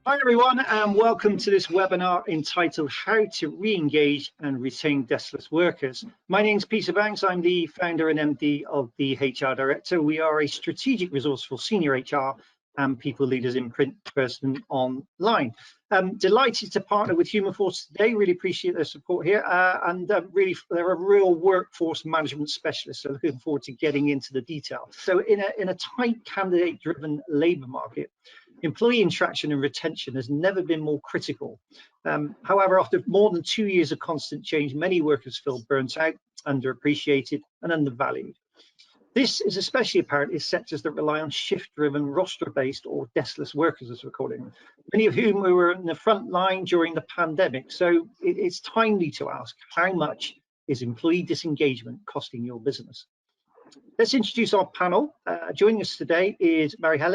Hi everyone, and welcome to this webinar entitled How to Re-engage and Retain Deskless Workers. My name is Peter Banks. I'm the founder and MD of the Thehrdirector. We are a strategic resource for senior HR and people leaders in print, person, and online. Delighted to partner with Humanforce today. Really appreciate their support here, really they're a real workforce management specialist. So looking forward to getting into the detail. So in a tight candidate-driven labour market, employee interaction and retention has never been more critical. However, after more than 2 years of constant change, many workers feel burnt out, underappreciated, and undervalued. This is especially apparent in sectors that rely on shift-driven, roster-based or deskless workers, as we're calling them, many of whom were in the front line during the pandemic. So it's timely to ask, how much is employee disengagement costing your business? Let's introduce our panel. Joining us today is María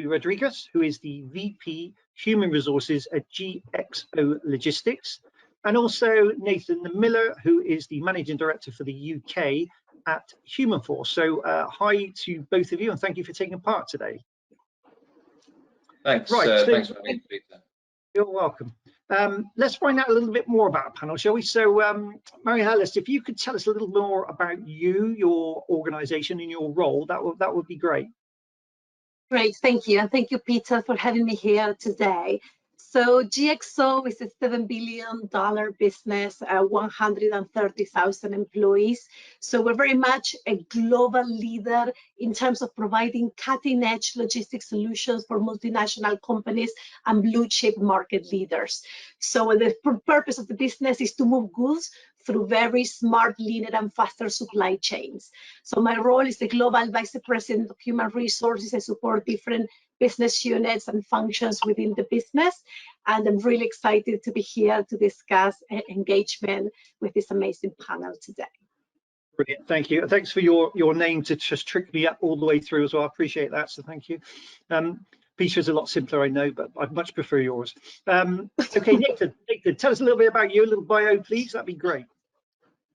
Rodriguez, who is the VP Human Resources at GXO Logistics, and also Nathan Miller, who is the Managing Director for the UK at Humanforce. So hi to both of you, and thank you for taking part today. Thanks. Right, thanks for having me, Peter. You're welcome. Let's find out a little bit more about our panel, shall we? So, María, if you could tell us a little more about you, your organisation, and your role, that would be great. Great, thank you, and thank you, Peter, for having me here today. So GXO is a $7 billion business, 130,000 employees. So we're very much a global leader in terms of providing cutting-edge logistics solutions for multinational companies and blue-chip market leaders. So the purpose of the business is to move goods through very smart, leaner, and faster supply chains. So my role is the Global Vice President of Human Resources. I support different business units and functions within the business, and I'm really excited to be here to discuss engagement with this amazing panel today. Brilliant, thank you. Thanks for your name to just trick me up all the way through as well. I appreciate that, so thank you. Peter is a lot simpler, I know, but I'd much prefer yours. Okay, Nathan, tell us a little bit about you, a little bio, please. That'd be great.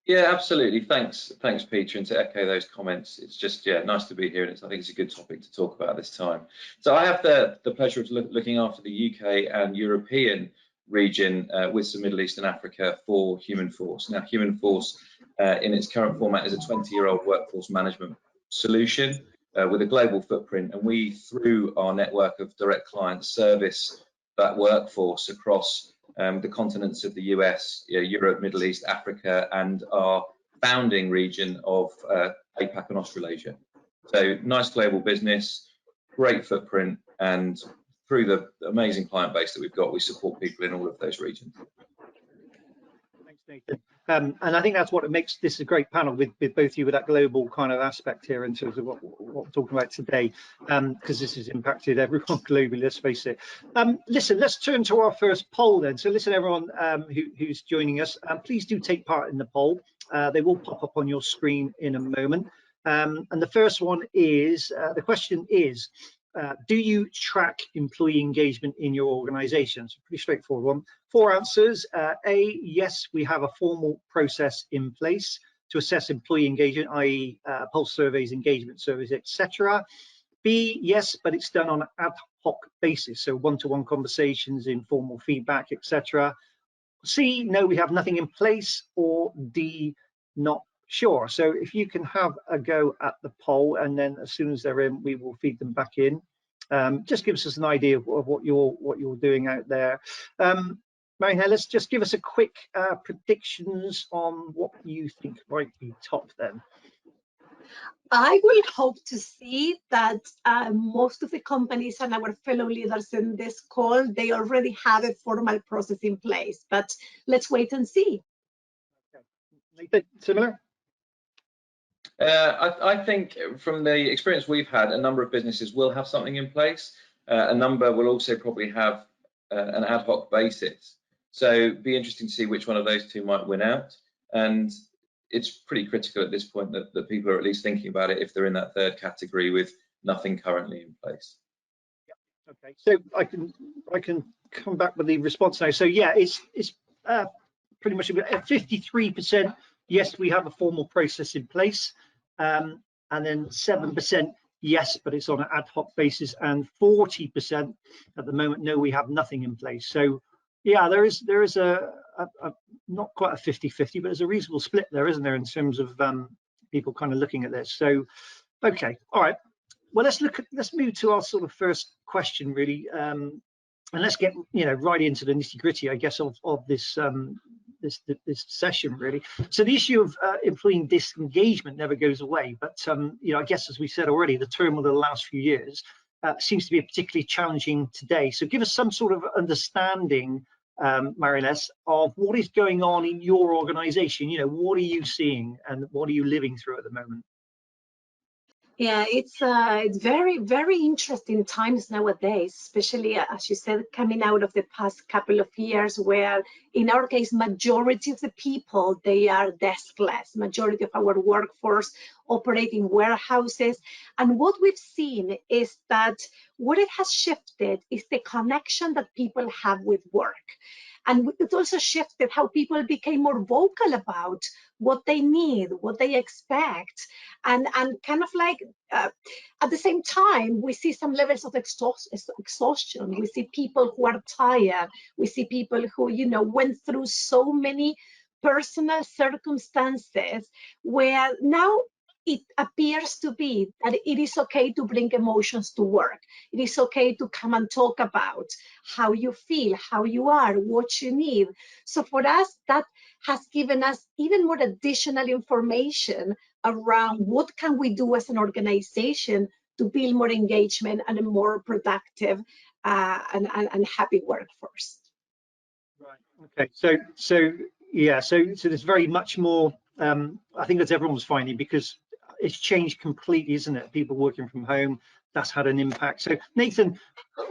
Yeah, absolutely. Thanks, Peter. And to echo those comments, it's just nice to be here, and I think it's a good topic to talk about this time. So I have the pleasure of looking after the UK and European region with some Middle East and Africa for Humanforce. Now, Humanforce, in its current format, is a 20-year-old workforce management solution with a global footprint, and we, through our network of direct clients, service that workforce across the continents of the US, Europe, Middle East, Africa, and our founding region of APAC and Australasia. So nice global business, great footprint, and through the amazing client base that we've got, we support people in all of those regions. Thanks, Nathan. And I think that's what makes this a great panel with both of you, with that global kind of aspect here in terms of what we're talking about today, because this has impacted everyone globally, let's face it. Listen, let's turn to our first poll then. So listen, everyone who's joining us, please do take part in the poll. They will pop up on your screen in a moment. And the first one is, the question is, do you track employee engagement in your organization? So pretty straightforward one. 4 answers. A, yes, we have a formal process in place to assess employee engagement, i.e. pulse surveys, engagement surveys, etc. B, yes, but it's done on an ad hoc basis, so one-to-one conversations, informal feedback, etc. C, no, we have nothing in place. Or D, not sure. So if you can have a go at the poll, and then as soon as they're in, we will feed them back in. Just gives us an idea of what you're doing out there. María, let's just give us a quick predictions on what you think might be top then. I will hope to see that most of the companies and our fellow leaders in this call, they already have a formal process in place, but let's wait and see. Okay. Nathan, similar? I think from the experience we've had, a number of businesses will have something in place. A number will also probably have an ad hoc basis. So it'd be interesting to see which one of those two might win out. And it's pretty critical at this point that people are at least thinking about it if they're in that third category with nothing currently in place. Yeah. Okay. So I can come back with the response now. So yeah, it's pretty much at 53%. Yes, we have a formal process in place, and then 7% yes, but it's on an ad hoc basis, and 40% at the moment, no, we have nothing in place. So yeah, there is a not quite a 50-50, but there's a reasonable split there, isn't there, in terms of people kind of looking at this. So okay, all right, well, let's move to our sort of first question, really, and let's get right into the nitty-gritty, I guess, of this this session, really. So the issue of employee disengagement never goes away, but I guess, as we said already, the turmoil of the last few years seems to be particularly challenging today. So give us some sort of understanding, Marilys, of what is going on in your organization. What are you seeing and what are you living through at the moment? Yeah, it's very, very interesting times nowadays, especially, as you said, coming out of the past couple of years, where in our case, majority of the people, they are deskless, majority of our workforce operate in warehouses. And what we've seen is that what it has shifted is the connection that people have with work. And it also shifted how people became more vocal about what they need, what they expect. And kind of like, at the same time, we see some levels of exhaustion. We see people who are tired. We see people who, went through so many personal circumstances where now it appears to be that it is okay to bring emotions to work. It is okay to come and talk about how you feel, how you are, what you need. So for us, that has given us even more additional information around what can we do as an organization to build more engagement and a more productive and happy workforce. Right. Okay. So yeah. So there's very much more. I think that everyone's finding, because it's changed completely, isn't it? People working from home, that's had an impact. So Nathan,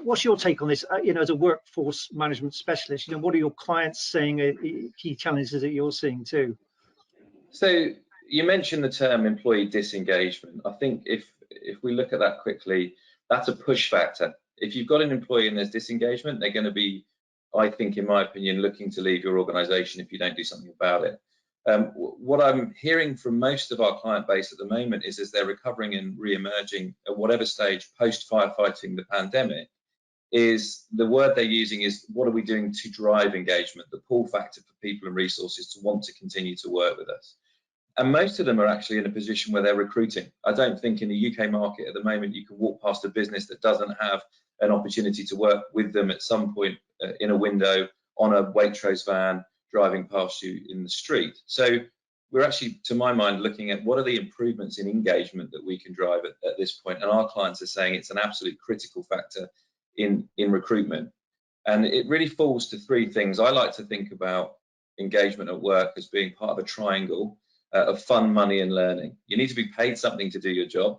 what's your take on this? As a workforce management specialist, what are your clients saying are key challenges that you're seeing too? So you mentioned the term employee disengagement. I think if we look at that quickly, that's a push factor. If you've got an employee and there's disengagement, they're going to be, I think, in my opinion, looking to leave your organization if you don't do something about it. What I'm hearing from most of our client base at the moment is, as they're recovering and re-emerging at whatever stage post firefighting the pandemic, is the word they're using is, what are we doing to drive engagement, the pull factor for people and resources to want to continue to work with us. And most of them are actually in a position where they're recruiting. I don't think in the UK market at the moment you can walk past a business that doesn't have an opportunity to work with them at some point in a window, on a Waitrose van, driving past you in the street. So we're actually, to my mind, looking at what are the improvements in engagement that we can drive at this point. And our clients are saying it's an absolute critical factor in recruitment. And it really falls to three things. I like to think about engagement at work as being part of a triangle of fun, money, and learning. You need to be paid something to do your job.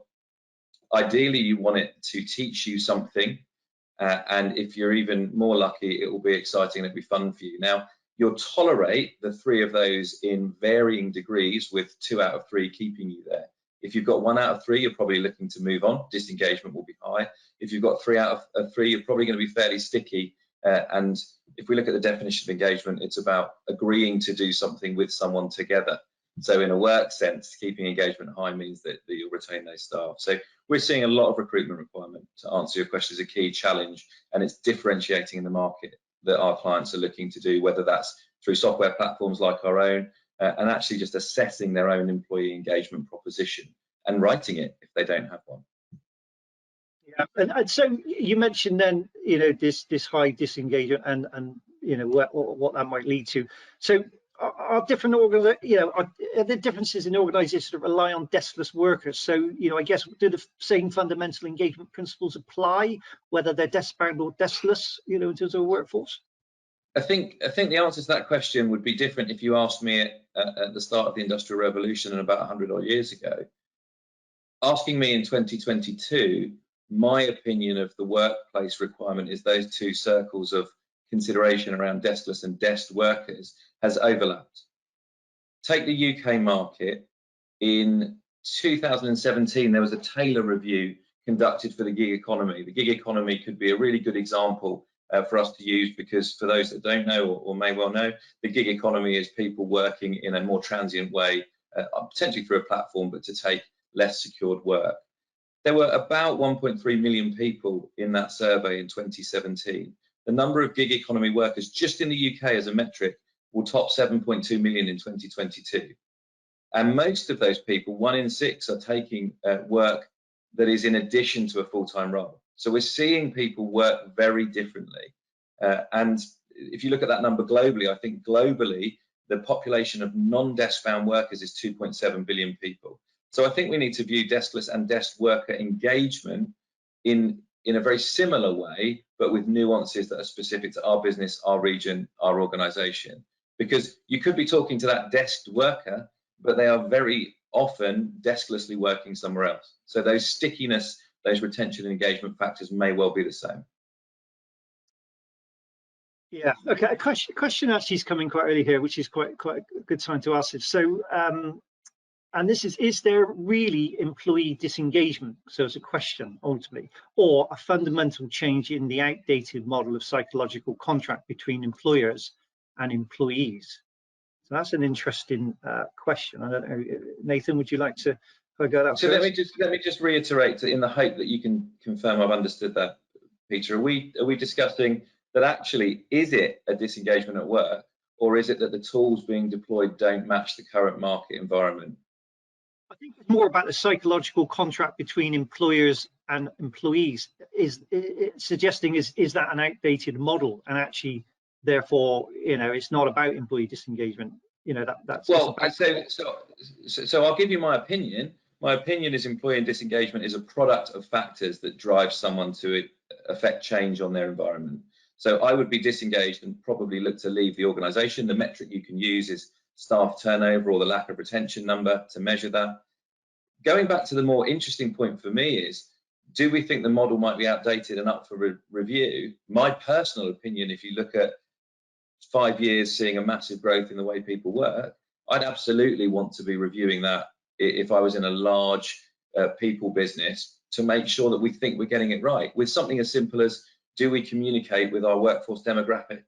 Ideally, you want it to teach you something. And if you're even more lucky, it will be exciting and it'll be fun for you. Now, you'll tolerate the three of those in varying degrees, with 2 out of 3 keeping you there. If you've got 1 out of 3, you're probably looking to move on. Disengagement will be high. If you've got 3 out of 3, you're probably going to be fairly sticky. And if we look at the definition of engagement, it's about agreeing to do something with someone together. So in a work sense, keeping engagement high means that you'll retain those staff. So we're seeing a lot of recruitment requirement. To answer your question, is a key challenge, and it's differentiating in the market that our clients are looking to do, whether that's through software platforms like our own, and actually just assessing their own employee engagement proposition and writing it if they don't have one. Yeah, and so you mentioned then, this high disengagement and what that might lead to. So are different are there differences in organizations that rely on deskless workers? So I guess, do the same fundamental engagement principles apply whether they're desk-bound or deskless, in terms of a workforce? I think the answer to that question would be different if you asked me at the start of the Industrial Revolution and about 100 odd years ago. Asking me in 2022, my opinion of the workplace requirement is those two circles of consideration around deskless and desk workers has overlapped. Take the UK market. In 2017, there was a Taylor review conducted for the gig economy. The gig economy could be a really good example for us to use, because for those that don't know or may well know, the gig economy is people working in a more transient way, potentially through a platform, but to take less secured work. There were about 1.3 million people in that survey in 2017. The number of gig economy workers just in the UK as a metric will top 7.2 million in 2022. And most of those people, 1 in 6, are taking work that is in addition to a full-time role. So we're seeing people work very differently. And if you look at that number globally, I think globally, the population of non-desk bound workers is 2.7 billion people. So I think we need to view deskless and desk worker engagement in a very similar way, but with nuances that are specific to our business, our region, our organization. Because you could be talking to that desk worker, but they are very often desklessly working somewhere else. So those stickiness, those retention and engagement factors may well be the same. Yeah, okay, a question actually is coming quite early here, which is quite a good time to ask it. So, and this is there really employee disengagement? So it's a question ultimately, or a fundamental change in the outdated model of psychological contract between employers and employees? So that's an interesting question. I don't know, Nathan, would you like to go that So first? let me just reiterate, in the hope that you can confirm I've understood that, Peter. Are we discussing that actually is it a disengagement at work, or is it that the tools being deployed don't match the current market environment? I think it's more about the psychological contract between employers and employees. Suggesting is that an outdated model, and actually, therefore, it's not about employee disengagement. That's well. So I'll give you my opinion. My opinion is employee disengagement is a product of factors that drive someone to affect change on their environment. So I would be disengaged and probably look to leave the organisation. The metric you can use is staff turnover or the lack of retention number to measure that. Going back to the more interesting point for me is, do we think the model might be outdated and up for review? My personal opinion, if you look at 5 years seeing a massive growth in the way people work, I'd absolutely want to be reviewing that if I was in a large people business, to make sure that we think we're getting it right with something as simple as, do we communicate with our workforce demographic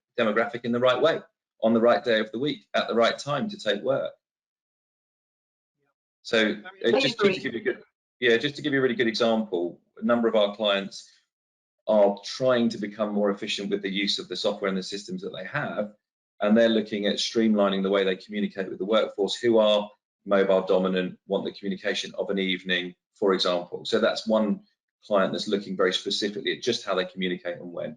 in the right way, on the right day of the week, at the right time to take work? So just to give you a really good example, a number of our clients are trying to become more efficient with the use of the software and the systems that they have, and they're looking at streamlining the way they communicate with the workforce who are mobile dominant, want the communication of an evening, for example. So that's one client that's looking very specifically at just how they communicate and when.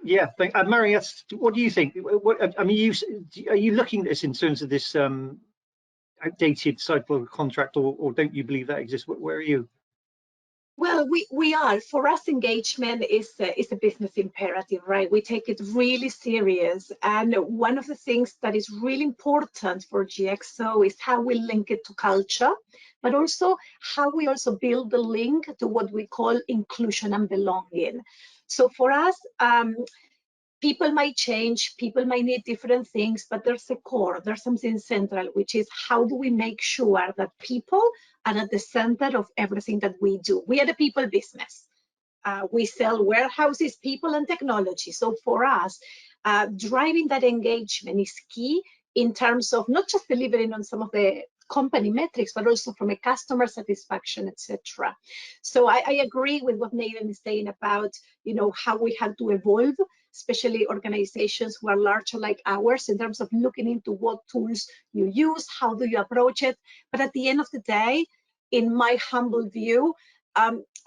Mary, what do you think? Are you looking at this in terms of this outdated psychological contract, or don't you believe that exists? Where are you? Well, we are. For us, engagement is a business imperative, right? We take it really serious. And one of the things that is really important for GXO is how we link it to culture, but also how we also build the link to what we call inclusion and belonging. So for us, people might change, people might need different things, but there's a core, there's something central, which is how do we make sure that people are at the center of everything that we do. We are a people business. We sell warehouses, people, and technology. So for us, driving that engagement is key in terms of not just delivering on some of the company metrics, but also from a customer satisfaction, etc. So I agree with what Nathan is saying about, how we have to evolve, especially organizations who are larger like ours, in terms of looking into what tools you use, how do you approach it. But at the end of the day, in my humble view,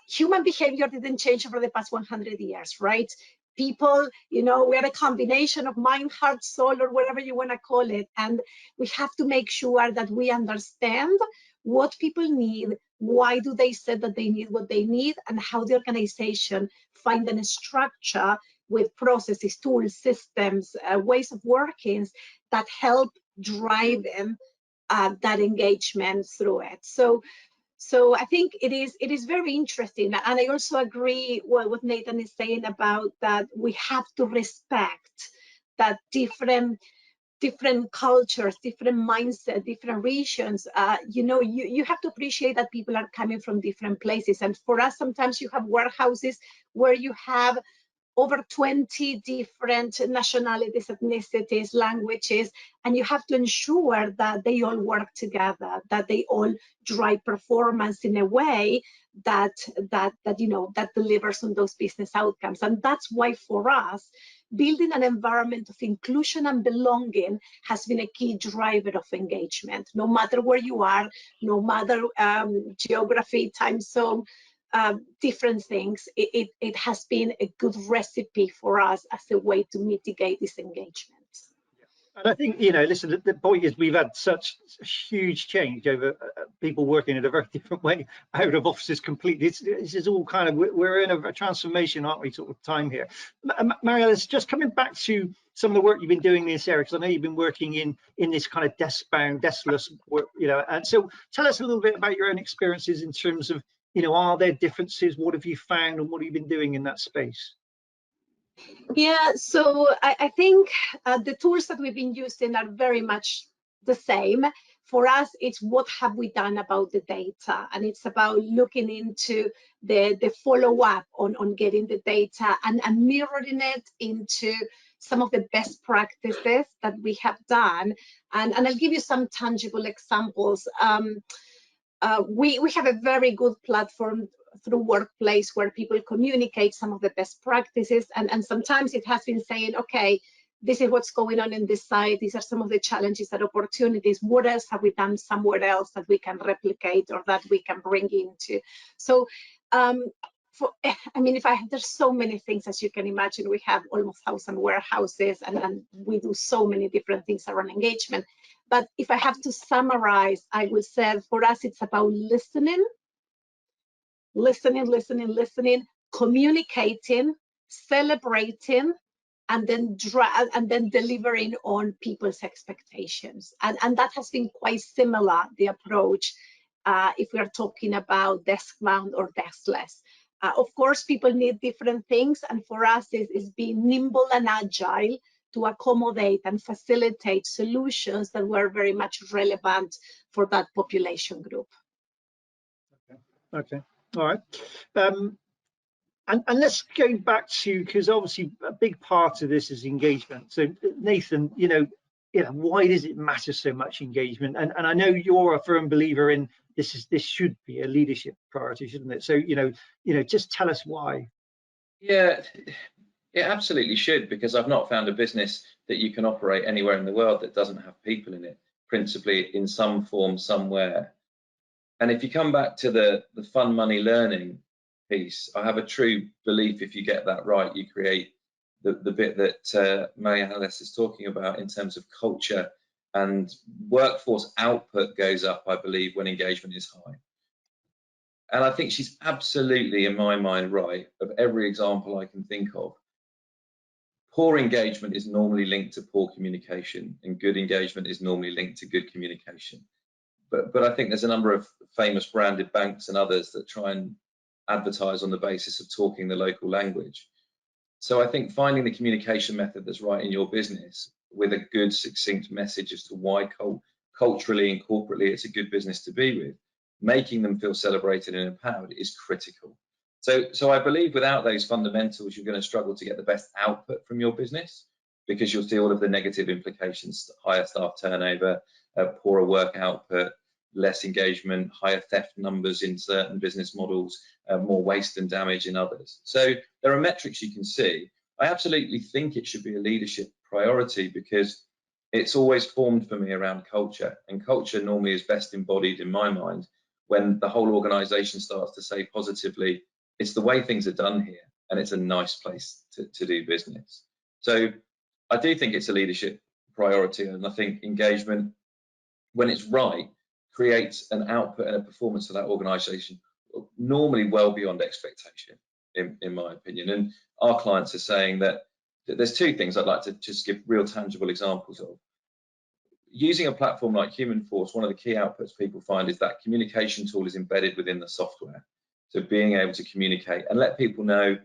human behavior didn't change over the past 100 years, right? People, we are a combination of mind, heart, soul, or whatever you want to call it. And we have to make sure that we understand what people need, why do they say that they need what they need, and how the organization find a structure with processes, tools, systems, ways of working that help drive them that engagement through it. So I think it is very interesting, and I also agree with what Nathan is saying about that we have to respect that different cultures, different mindset, different regions. You have to appreciate that people are coming from different places, and for us, sometimes you have warehouses where you have over 20 different nationalities, ethnicities, languages, and you have to ensure that they all work together, that they all drive performance in a way that delivers on those business outcomes. And that's why for us, building an environment of inclusion and belonging has been a key driver of engagement. No matter where you are, no matter geography, time zone, different things, it has been a good recipe for us as a way to mitigate disengagement. And I think, listen, the point is we've had such huge change over people working in a very different way out of offices completely. This is all kind of, we're in a transformation, aren't we, sort of time here. Mariella, just coming back to some of the work you've been doing in this area, because I know you've been working in this kind of desk-bound, deskless work, and so tell us a little bit about your own experiences in terms of, are there differences? What have you found and what have you been doing in that space? Yeah, so I think the tools that we've been using are very much the same. For us, it's what have we done about the data, and it's about looking into the follow-up on getting the data and mirroring it into some of the best practices that we have done. And I'll give you some tangible examples. We have a very good platform through Workplace where people communicate some of the best practices, and sometimes it has been saying, okay, this is what's going on in this site, these are some of the challenges and opportunities, what else have we done somewhere else that we can replicate or that we can bring into. So there's so many things, as you can imagine. We have almost 1,000 warehouses and we do so many different things around engagement. But if I have to summarize, I would say for us, it's about listening, communicating, celebrating, and then delivering on people's expectations. And that has been quite similar, the approach, if we are talking about desk-bound or deskless. Of course, people need different things, and for us, is being nimble and agile to accommodate and facilitate solutions that were very much relevant for that population group. Okay. All right. And let's go back to, because obviously a big part of this is engagement. So Nathan, why does it matter so much, engagement? And I know you're a firm believer in this should be a leadership priority, shouldn't it? So just tell us why. Yeah, it absolutely should, because I've not found a business that you can operate anywhere in the world that doesn't have people in it, principally in some form somewhere. And if you come back to the fun money learning piece, I have a true belief if you get that right, you create the bit that Mariella is talking about in terms of culture, and workforce output goes up, I believe, when engagement is high. And I think she's absolutely, in my mind, right. Of every example I can think of, poor engagement is normally linked to poor communication, and good engagement is normally linked to good communication. But I think there's a number of famous branded banks and others that try and advertise on the basis of talking the local language. So I think finding the communication method that's right in your business with a good, succinct message as to why culturally and corporately it's a good business to be with, making them feel celebrated and empowered is critical. So I believe without those fundamentals, you're going to struggle to get the best output from your business, because you'll see all of the negative implications: higher staff turnover, poorer work output, less engagement, higher theft numbers in certain business models, more waste and damage in others. So there are metrics you can see. I absolutely think it should be a leadership priority, because it's always formed for me around culture, and culture normally is best embodied, in my mind, when the whole organization starts to say positively, it's the way things are done here, and it's a nice place to do business. So I do think it's a leadership priority, and I think engagement, when it's right, creates an output and a performance for that organization normally well beyond expectation, in my opinion. And our clients are saying that there's two things I'd like to just give real tangible examples of. Using a platform like Humanforce, one of the key outputs people find is that communication tool is embedded within the software. So being able to communicate and let people know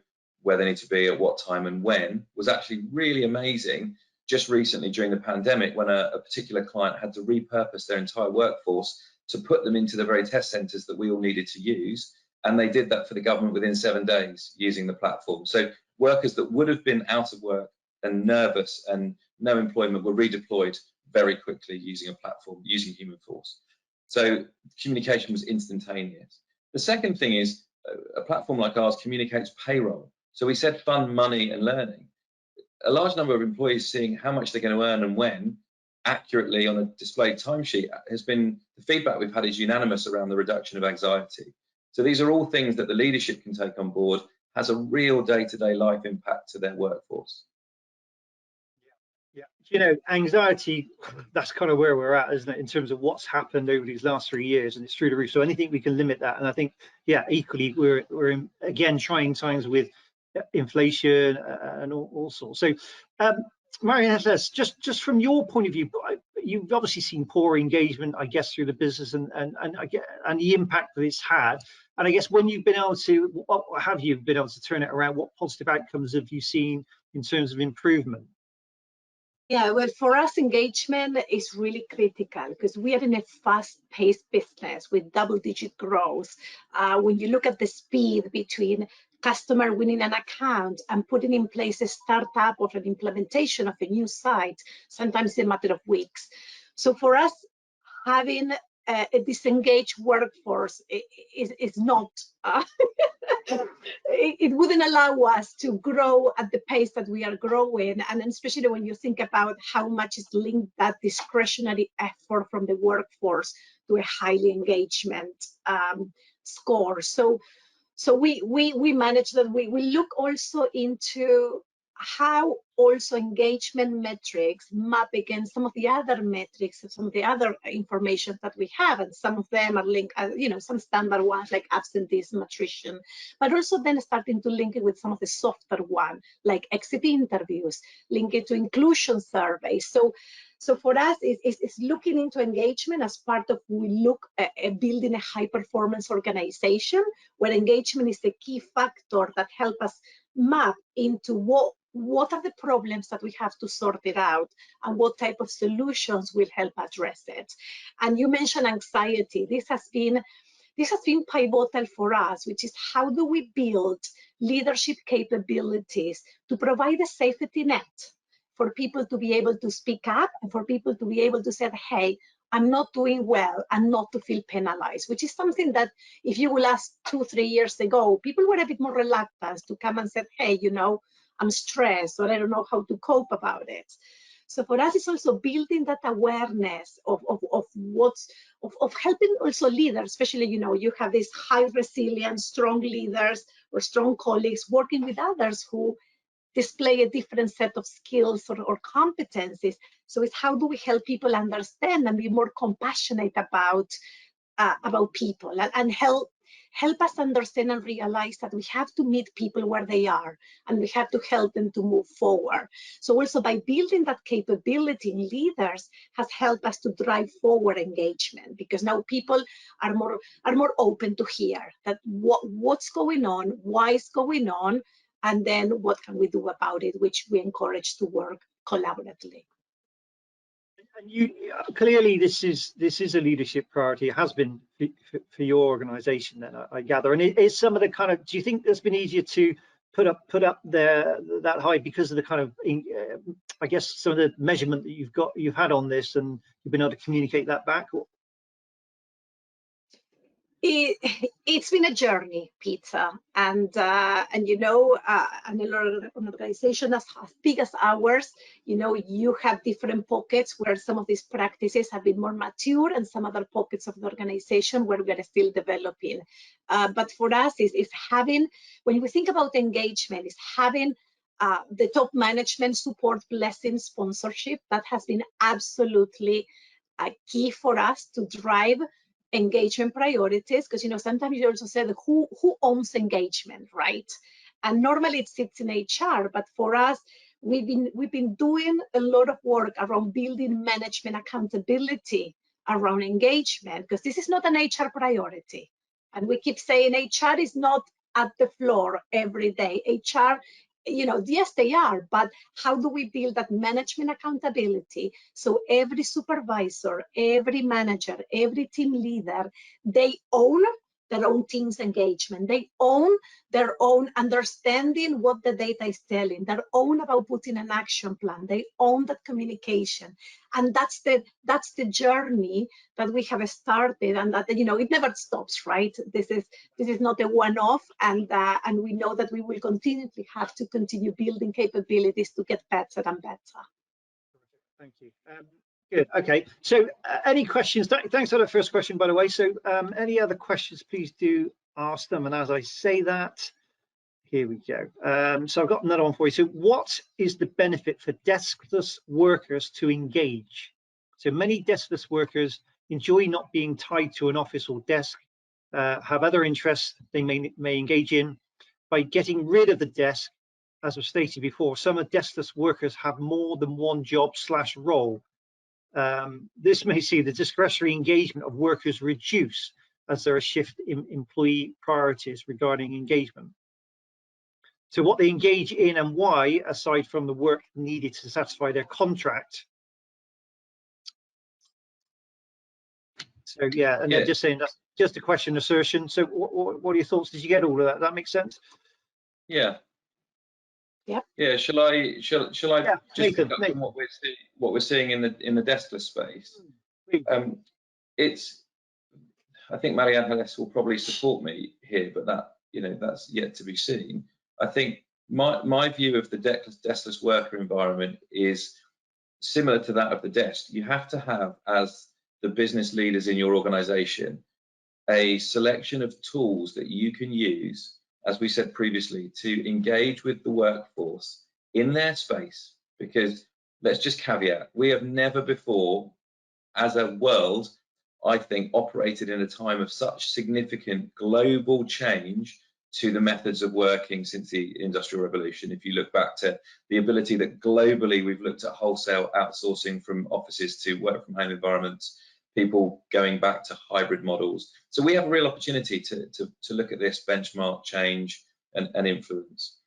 where they need to be at what time and when was actually really amazing. Just recently during the pandemic, when a particular client had to repurpose their entire workforce to put them into the very test centres that we all needed to use, and they did that for the government within 7 days using the platform. So workers that would have been out of work and nervous and no employment were redeployed very quickly using a platform, using human force. So communication was instantaneous. The second thing is a platform like ours communicates payroll. So we said fun, money, and learning. A large number of employees seeing how much they're going to earn and when accurately on a displayed timesheet has been, the feedback we've had is unanimous around the reduction of anxiety. So these are all things that the leadership can take on board, has a real day-to-day life impact to their workforce. Yeah, you know, anxiety, that's kind of where we're at, isn't it, in terms of what's happened over these last 3 years, and it's through the roof. So anything we can limit that. And I think, yeah, equally, we're in, again, trying times with inflation and all sorts. So, Marianne, just from your point of view, you've obviously seen poor engagement, I guess, through the business and the impact that it's had. And I guess when you've been able to, what have you been able to turn it around? What positive outcomes have you seen in terms of improvement? Yeah, well, for us, engagement is really critical because we are in a fast-paced business with double-digit growth. When you look at the speed between customer winning an account and putting in place a startup or an implementation of a new site, sometimes in a matter of weeks. So for us, having a disengaged workforce is not, it wouldn't allow us to grow at the pace that we are growing. And especially when you think about how much is linked that discretionary effort from the workforce to a highly engagement score. So we manage that. We look also into how also engagement metrics map against some of the other metrics and some of the other information that we have, and some of them are linked, you know, some standard ones like absenteeism, attrition, but also then starting to link it with some of the softer one like exit interviews, link it to inclusion surveys. So for us, it's looking into engagement as part of, we look at building a high performance organization where engagement is the key factor that help us map into what are the problems that we have to sort it out and what type of solutions will help address it. And you mentioned anxiety. This has been pivotal for us, which is how do we build leadership capabilities to provide a safety net for people to be able to speak up and for people to be able to say, hey, I'm not doing well, and not to feel penalized, which is something that if you will ask 2-3 years ago, people were a bit more reluctant to come and say, hey, you know, I'm stressed or I don't know how to cope about it. So for us, it's also building that awareness of helping also leaders, especially, you know, you have these high resilience, strong leaders or strong colleagues working with others who display a different set of skills or competencies. So it's how do we help people understand and be more compassionate about people and help us understand and realize that we have to meet people where they are and we have to help them to move forward. So also by building that capability in leaders has helped us to drive forward engagement, because now people are more open to hear that what's going on, why it's going on, and then what can we do about it, which we encourage to work collaboratively. And you clearly, this is a leadership priority. It has been for your organization, then I gather. And it is some of the kind of, do you think it's been easier to put up that high because of the kind of, I guess, some of the measurement that you've had on this, and you've been able to communicate that back? It's been a journey, Peter, and you know, an organization as big as ours, you know, you have different pockets where some of these practices have been more mature, and some other pockets of the organization where we are still developing. But for us, is having, when we think about engagement, is having the top management support, blessing, sponsorship. That has been absolutely key for us to drive engagement priorities, because, you know, sometimes you also said who owns engagement, right? And normally it sits in HR, but for us, we've been doing a lot of work around building management accountability around engagement, because this is not an HR priority. And we keep saying HR is not at the floor every day. HR, you know, yes, they are, but how do we build that management accountability so every supervisor, every manager, every team leader, they own their own team's engagement. They own their own understanding what the data is telling. They own about putting an action plan. They own that communication, and that's the journey that we have started, and that, you know, it never stops, right? This is not a one-off, and we know that we will continually have to continue building capabilities to get better and better. Thank you. Good. Okay. So, any questions? Thanks for the first question, by the way. So, any other questions? Please do ask them. And as I say that, here we go. So, I've got another one for you. So, what is the benefit for deskless workers to engage? So, many deskless workers enjoy not being tied to an office or desk, have other interests they may engage in. By getting rid of the desk, as was stated before, some of deskless workers have more than one job/role. This may see the discretionary engagement of workers reduce as there are a shift in employee priorities regarding engagement. So what they engage in and why, aside from the work needed to satisfy their contract. So yeah, and then just saying that's just a question assertion. So what are your thoughts? Did you get all of that? That makes sense? Yeah. Yep. Yeah. Shall I Yeah, just Nathan, pick up on what we're seeing in the deskless space? I think Maria-Ángeles will probably support me here, but that's yet to be seen. I think my view of the deskless worker environment is similar to that of the desk. You have to have, as the business leaders in your organization, a selection of tools that you can use, as we said previously, to engage with the workforce in their space. Because let's just caveat, we have never before, as a world, I think, operated in a time of such significant global change to the methods of working since the Industrial Revolution. If you look back to the ability that globally we've looked at wholesale outsourcing from offices to work from home environments, people going back to hybrid models. So we have a real opportunity to look at this, benchmark, change, and influence.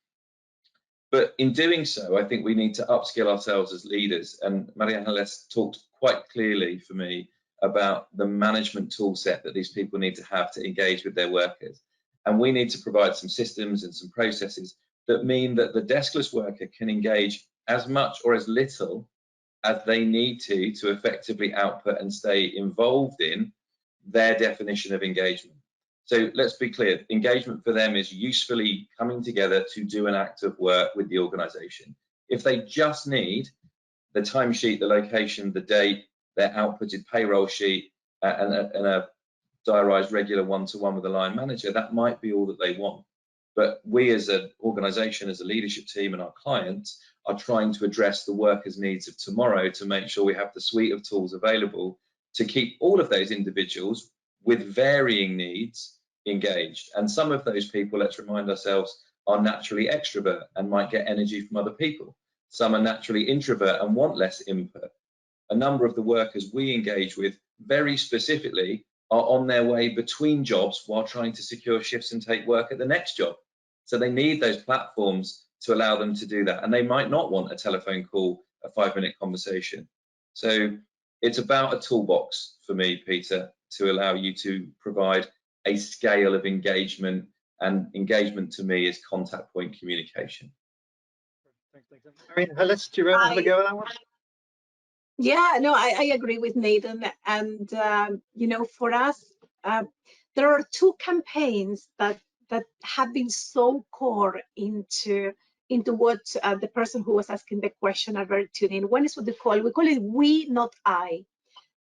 But in doing so, I think we need to upskill ourselves as leaders. And Maria-Ángeles talked quite clearly for me about the management tool set that these people need to have to engage with their workers. And we need to provide some systems and some processes that mean that the deskless worker can engage as much or as little as they need to effectively output and stay involved in their definition of engagement. So let's be clear, engagement for them is usefully coming together to do an act of work with the organization. If they just need the timesheet, the location, the date, their outputted payroll sheet, and a diarised regular one-to-one with a line manager, that might be all that they want. But we as an organization, as a leadership team and our clients are trying to address the workers' needs of tomorrow to make sure we have the suite of tools available to keep all of those individuals with varying needs engaged. And some of those people, let's remind ourselves, are naturally extrovert and might get energy from other people. Some are naturally introvert and want less input. A number of the workers we engage with very specifically are on their way between jobs while trying to secure shifts and take work at the next job. So they need those platforms to allow them to do that. And they might not want a telephone call, a 5-minute conversation. So it's about a toolbox for me, Peter, to allow you to provide a scale of engagement, and engagement to me is contact point communication. Let's have a go at that one. Yeah, no, I agree with Nathan. And, you know, for us, there are two campaigns that have been so core into what the person who was asking the question are very tuned in. One is what we call it we, not I.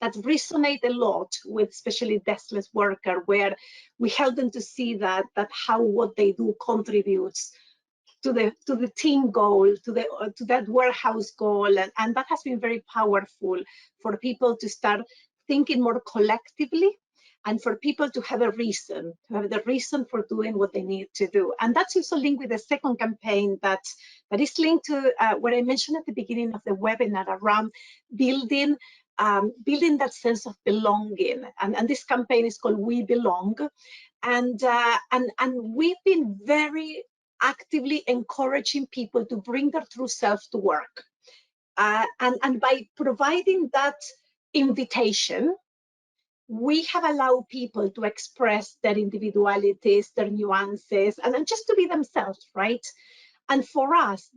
That resonate a lot with especially deskless worker, where we help them to see that how what they do contributes to the team goal, to that warehouse goal, and that has been very powerful for people to start thinking more collectively, and for people to have the reason for doing what they need to do. And that's also linked with the second campaign that is linked to what I mentioned at the beginning of the webinar around building that sense of belonging. And this campaign is called We Belong. And we've been very actively encouraging people to bring their true self to work. And by providing that invitation, we have allowed people to express their individualities, their nuances, and then just to be themselves, right? And for us,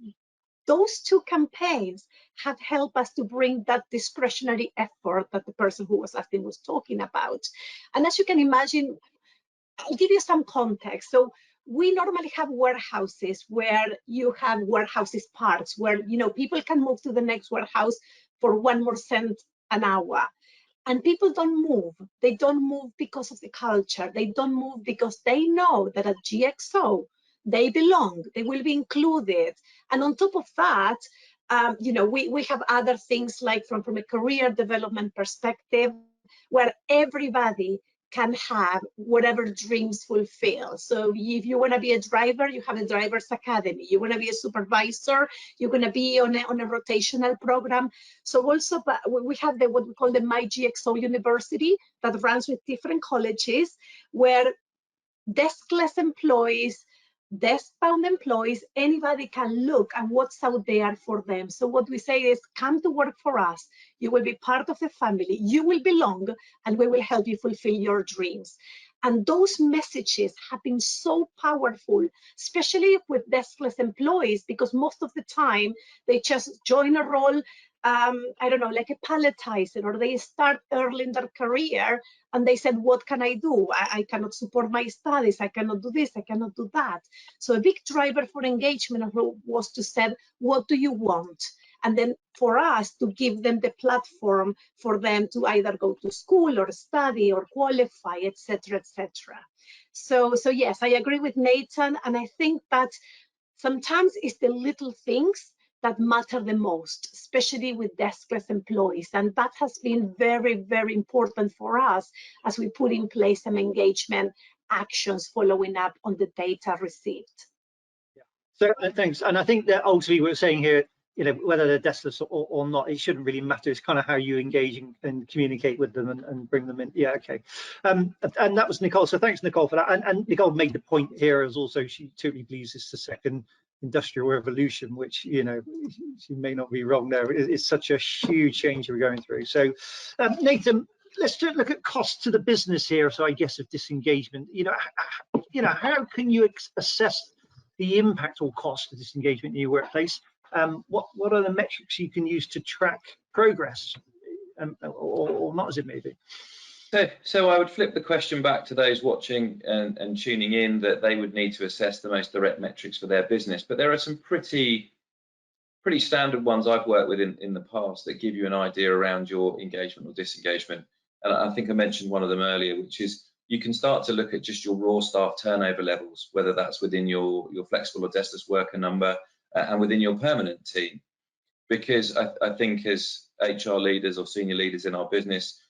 those two campaigns have helped us to bring that discretionary effort that the person who was asking was talking about. And as you can imagine, I'll give you some context. So we normally have warehouses where you have warehouses parts where, you know, people can move to the next warehouse for 1 more cent an hour. And people don't move. They don't move because of the culture. They don't move because they know that at GXO, they belong, they will be included. And on top of that, you know, we have other things like from a career development perspective, where everybody can have whatever dreams fulfill. So if you want to be a driver, you have a driver's academy. You want to be a supervisor, you're going to be on a rotational program. So also we have what we call the MyGXO University that runs with different colleges, where deskless employees, desk-bound employees, anybody can look at what's out there for them. So what we say is, come to work for us. You will be part of the family. You will belong, and we will help you fulfill your dreams. And those messages have been so powerful, especially with deskless employees, because most of the time they just join a role, I don't know, like a palletizer, or they start early in their career and they said, what can I do? I cannot support my studies. I cannot do this. I cannot do that. So a big driver for engagement was to say, what do you want? And then for us to give them the platform for them to either go to school or study or qualify, etc., etc. So yes, I agree with Nathan. And I think that sometimes it's the little things that matter the most, especially with deskless employees. And that has been very, very important for us as we put in place some engagement actions following up on the data received. Yeah. So thanks. And I think that ultimately we're saying here, you know, whether they're deskless or not, it shouldn't really matter. It's kind of how you engage and communicate with them and bring them in. Yeah, okay. And that was Nicole. So thanks, Nicole, for that. And Nicole made the point here as also she totally believes it's the second industrial revolution, which, you know, she may not be wrong there. It's such a huge change we're going through. So Nathan, let's look at cost to the business here. So I guess of disengagement, you know, how can you assess the impact or cost of disengagement in your workplace? What are the metrics you can use to track progress, or not, as it may be? So I would flip the question back to those watching and tuning in, that they would need to assess the most direct metrics for their business. But there are some pretty standard ones I've worked with in the past that give you an idea around your engagement or disengagement. And I think I mentioned one of them earlier, which is you can start to look at just your raw staff turnover levels, whether that's within your flexible or deskless worker number and within your permanent team. Because I think as HR leaders or senior leaders in our business,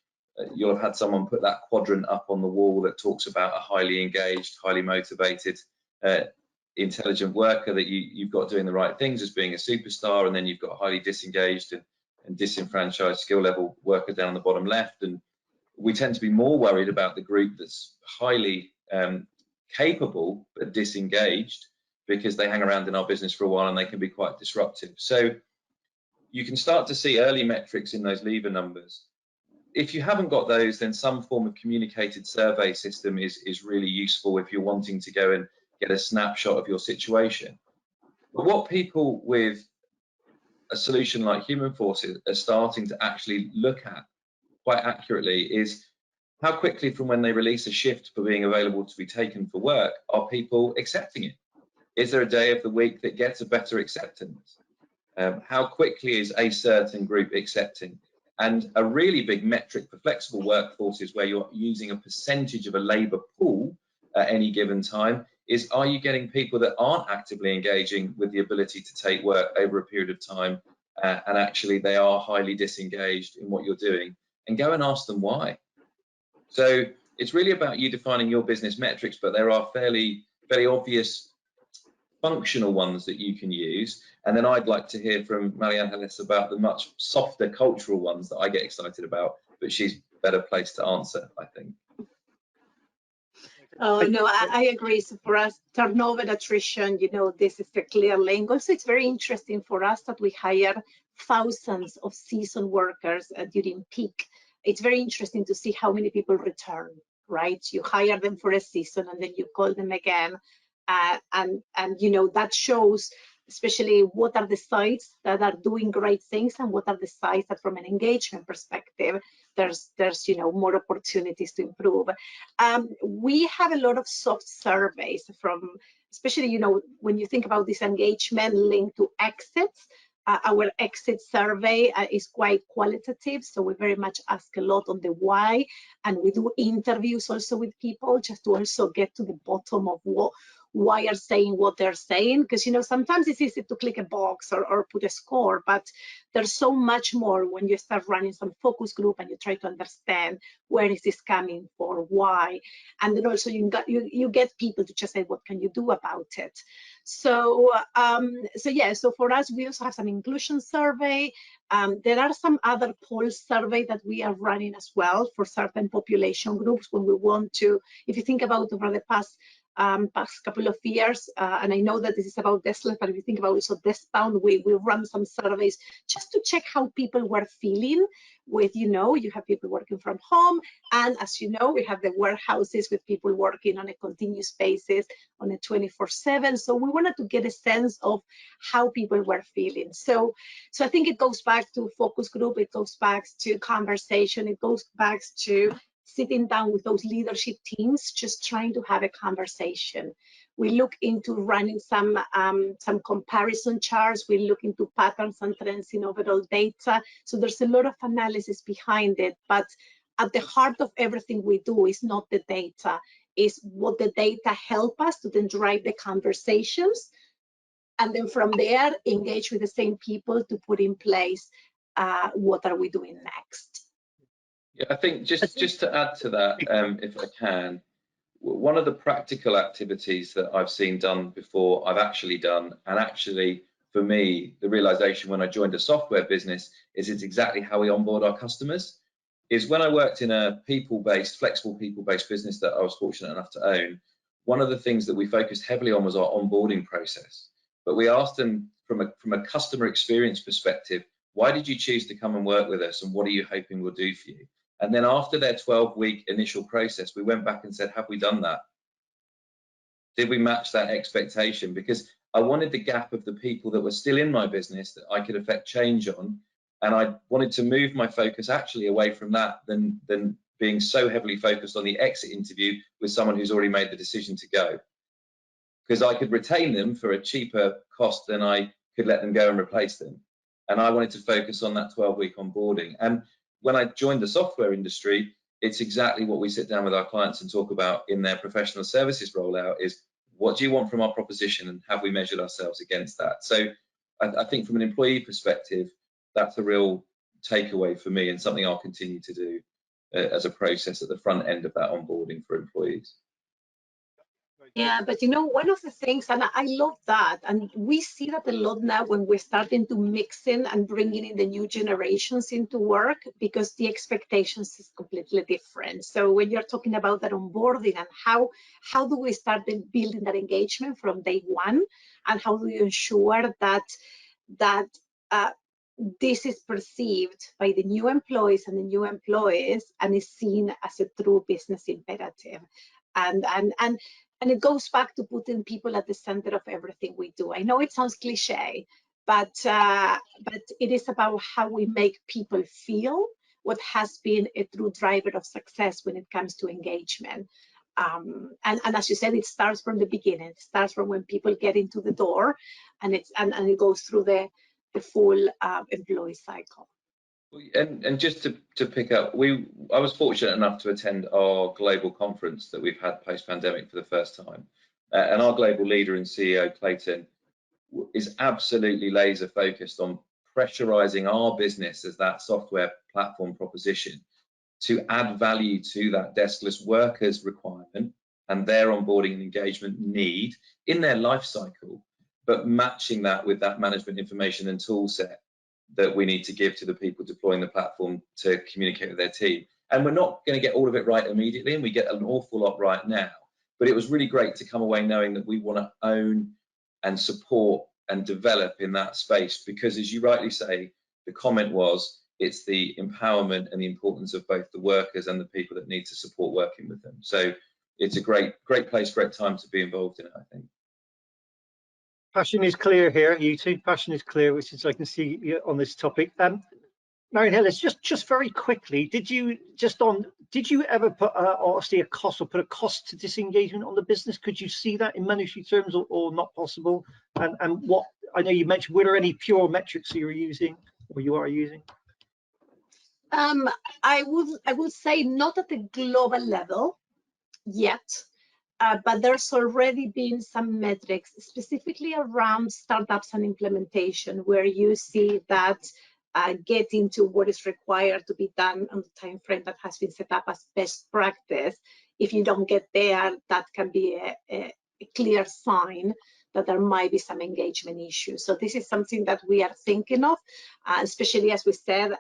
you'll have had someone put that quadrant up on the wall that talks about a highly engaged, highly motivated, intelligent worker that you've got doing the right things as being a superstar, and then you've got highly disengaged and disenfranchised skill level worker down the bottom left. And we tend to be more worried about the group that's highly capable but disengaged, because they hang around in our business for a while and they can be quite disruptive. So you can start to see early metrics in those lever numbers. If you haven't got those, then some form of communicated survey system is really useful if you're wanting to go and get a snapshot of your situation. But what people with a solution like Human Forces are starting to actually look at quite accurately is how quickly from when they release a shift for being available to be taken for work are people accepting it. Is there a day of the week that gets a better acceptance? How quickly is a certain group accepting? And a really big metric for flexible workforces, where you're using a percentage of a labour pool at any given time, is are you getting people that aren't actively engaging with the ability to take work over a period of time, and actually they are highly disengaged in what you're doing, and go and ask them why. So it's really about you defining your business metrics, but there are fairly obvious functional ones that you can use. And then I'd like to hear from Maria-Ángeles about the much softer cultural ones that I get excited about, but she's better placed to answer, I think. Oh, no, I agree. So for us, turnover, attrition, you know, this is the clear link. Also, it's very interesting for us that we hire thousands of seasoned workers during peak it's very interesting to see how many people return, right? You hire them for a season and then you call them again. And you know, that shows especially what are the sites that are doing great things and what are the sites that from an engagement perspective, there's you know, more opportunities to improve. We have a lot of soft surveys from, especially, you know, when you think about disengagement linked to exits. Our exit survey is quite qualitative, so we very much ask a lot on the why, and we do interviews also with people just to also get to the bottom of why are saying what they're saying, because you know, sometimes it's easy to click a box or put a score, but there's so much more when you start running some focus group and you try to understand where is this coming for, why, and then also you get people to just say what can you do about it. So so for us, we also have some inclusion survey. There are some other pulse survey that we are running as well for certain population groups when we want to, if you think about over the past couple of years, and I know that this is about deskless, but if you think about also deskbound, we run some surveys just to check how people were feeling with, you know, you have people working from home, and as you know, we have the warehouses with people working on a continuous basis on a 24/7. So we wanted to get a sense of how people were feeling. So I think it goes back to focus group, it goes back to conversation, it goes back to sitting down with those leadership teams, just trying to have a conversation. We look into running some comparison charts. We look into patterns and trends in overall data. So there's a lot of analysis behind it, but at the heart of everything we do is not the data, is what the data help us to then drive the conversations. And then from there, engage with the same people to put in place what are we doing next. Yeah, I think just to add to that, if I can, one of the practical activities that I've seen done before, I've actually done, and actually for me, the realization when I joined a software business is it's exactly how we onboard our customers. Is when I worked in a people-based, flexible people-based business that I was fortunate enough to own, one of the things that we focused heavily on was our onboarding process. But we asked them from a customer experience perspective, why did you choose to come and work with us, and what are you hoping we'll do for you? And then after their 12-week initial process, we went back and said, have we done that? Did we match that expectation? Because I wanted the gap of the people that were still in my business that I could affect change on. And I wanted to move my focus actually away from that than being so heavily focused on the exit interview with someone who's already made the decision to go. Because I could retain them for a cheaper cost than I could let them go and replace them. And I wanted to focus on that 12-week onboarding. And when I joined the software industry, it's exactly what we sit down with our clients and talk about in their professional services rollout is, what do you want from our proposition, and have we measured ourselves against that? So I think from an employee perspective, that's a real takeaway for me and something I'll continue to do as a process at the front end of that onboarding for employees. Yeah, but you know, one of the things, and I love that, and we see that a lot now when we're starting to mix in and bringing in the new generations into work, because the expectations is completely different. So when you're talking about that onboarding and how do we start building that engagement from day one, and how do you ensure that this is perceived by the new employees and the new employees and is seen as a true business imperative. And it goes back to putting people at the center of everything we do. I know it sounds cliche, but it is about how we make people feel, what has been a true driver of success when it comes to engagement. And as you said, it starts from the beginning. It starts from when people get into the door, and it goes through the full employee cycle. And just to pick up, I was fortunate enough to attend our global conference that we've had post-pandemic for the first time. And our global leader and CEO, Clayton, is absolutely laser focused on pressurizing our business as that software platform proposition to add value to that deskless workers requirement and their onboarding and engagement need in their life cycle, but matching that with that management information and tool set that we need to give to the people deploying the platform to communicate with their team. And we're not going to get all of it right immediately, and we get an awful lot right now, but it was really great to come away knowing that we want to own and support and develop in that space, because as you rightly say, the comment was, it's the empowerment and the importance of both the workers and the people that need to support working with them. So it's a great place, great time to be involved in it, I think. Passion is clear here, you two. Passion is clear, which is I can see on this topic. Marion Hillis, just very quickly, did you ever put obviously a cost or put a cost to disengagement on the business? Could you see that in monetary terms or not possible? And what I know you mentioned, were there any pure metrics you were using or you are using? I would say not at the global level yet, but there's already been some metrics specifically around startups and implementation where you see that getting to what is required to be done on the time frame that has been set up as best practice. If you don't get there, that can be a clear sign that there might be some engagement issues. So this is something that we are thinking of, especially as we said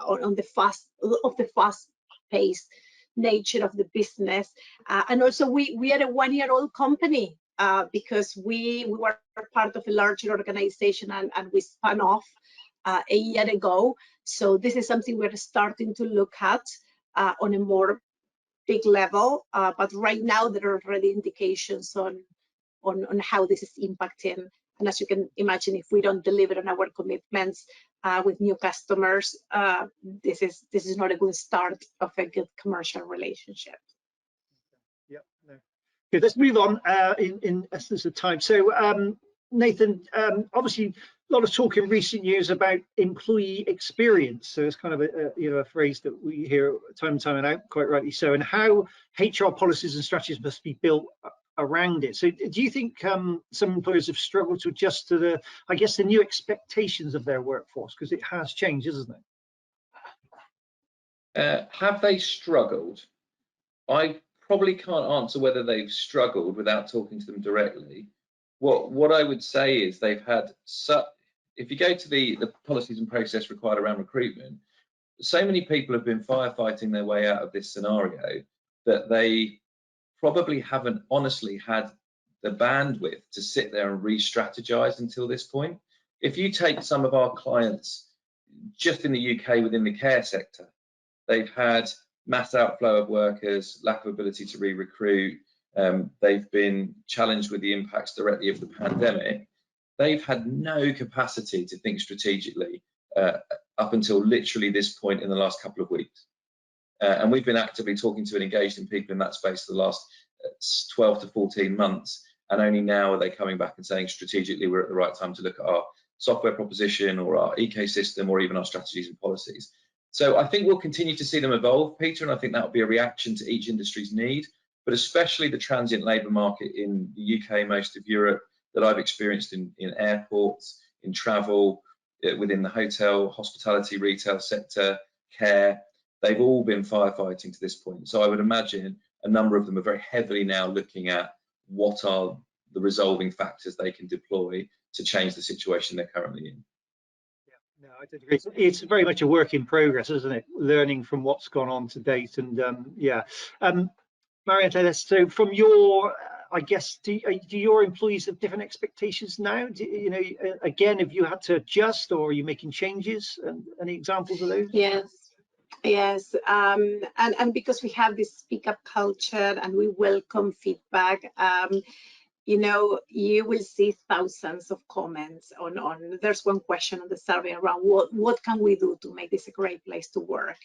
on the fast-paced nature of the business. And also we are a one-year-old company because we were part of a larger organization and we spun off a year ago. So this is something we're starting to look at on a more big level. But right now there are already indications on how this is impacting. And as you can imagine, if we don't deliver on our commitments with new customers, this is not a good start of a good commercial relationship. Yeah, no. Good, let's move on in essence of time. So Nathan, obviously a lot of talk in recent years about employee experience. So it's kind of a phrase that we hear time and time out, quite rightly so, and how HR policies and strategies must be built around it. So do you think some employers have struggled to adjust to the new expectations of their workforce, because it has changed, isn't it? Have they struggled? I probably can't answer whether they've struggled without talking to them directly. What I would say is they've had, if you go to the policies and process required around recruitment, so many people have been firefighting their way out of this scenario that they probably haven't honestly had the bandwidth to sit there and re-strategize until this point. If you take some of our clients just in the UK within the care sector, they've had mass outflow of workers, lack of ability to re-recruit, they've been challenged with the impacts directly of the pandemic. They've had no capacity to think strategically up until literally this point in the last couple of weeks. And we've been actively talking to and engaged in people in that space for the last 12 to 14 months. And only now are they coming back and saying strategically we're at the right time to look at our software proposition or our ecosystem or even our strategies and policies. So I think we'll continue to see them evolve, Peter, and I think that will be a reaction to each industry's need, but especially the transient labour market in the UK, most of Europe, that I've experienced in airports, in travel, within the hotel, hospitality, retail sector, care. They've all been firefighting to this point. So I would imagine a number of them are very heavily now looking at what are the resolving factors they can deploy to change the situation they're currently in. Yeah, no, I did agree. It's very much a work in progress, isn't it? Learning from what's gone on to date. And yeah. Marion, so from your, I guess, do your employees have different expectations now? Again, have you had to adjust or are you making changes? And any examples of those? Yes, and because we have this speak up culture and we welcome feedback, you will see thousands of comments on there's one question on the survey around what can we do to make this a great place to work,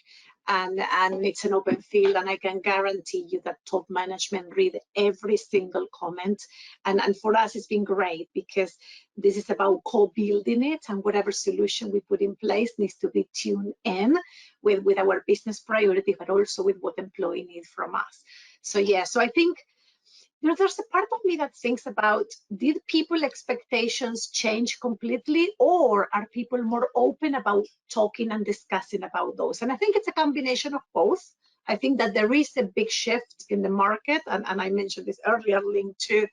and it's an open field, and I can guarantee you that top management read every single comment, and for us it's been great because this is about co-building it, and whatever solution we put in place needs to be tuned in with our business priority, but also with what employee needs from us. So yeah, so I think there's a part of me that thinks about, did people expectations change completely, or are people more open about talking and discussing about those? And I think it's a combination of both. I think that there is a big shift in the market, and I mentioned this earlier, linked to